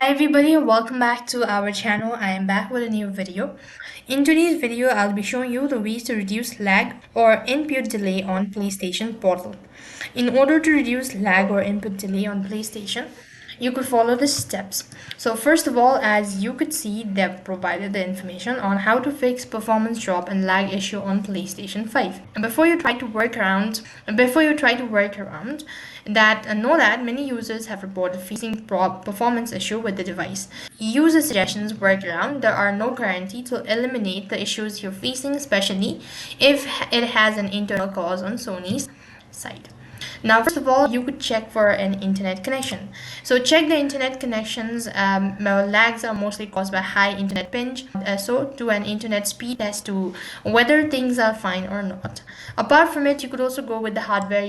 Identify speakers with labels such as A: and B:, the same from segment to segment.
A: Hi everybody, welcome back to our channel. I am back with a new video. In today's video, I'll be showing you the ways to reduce lag or input delay on PlayStation Portal. In order to reduce lag or input delay on PlayStation, you could follow the steps. So first of all, as you could see, they've provided the information on how to fix performance drop and lag issue on PlayStation 5. And before you try to work around that, know that many users have reported facing performance issue with the device. User suggestions workaround. There are no guarantee to eliminate the issues you're facing, especially if it has an internal cause on Sony's side. Now, first of all, you could check for an internet connection. So check the internet connections. Lags are mostly caused by high internet ping. So do an internet speed test to whether things are fine or not. Apart from it, you could also go with the hardware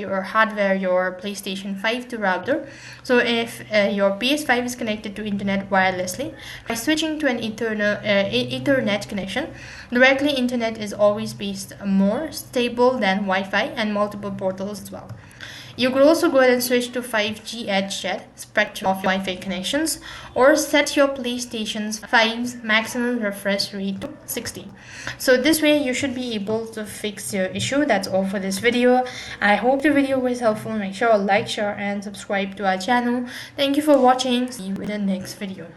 A: your PlayStation 5 to router. So if your PS5 is connected to internet wirelessly, by switching to an Ethernet connection, directly internet is always based more stable than Wi-Fi and multiple portals as well. You could also go ahead and switch to 5G EdgeJet spectrum of Wi-Fi connections, or set your PlayStation 5's maximum refresh rate to 60. So this way you should be able to fix your issue. That's all for this video. I hope the video was helpful. Make sure to like, share and subscribe to our channel. Thank you for watching. See you in the next video.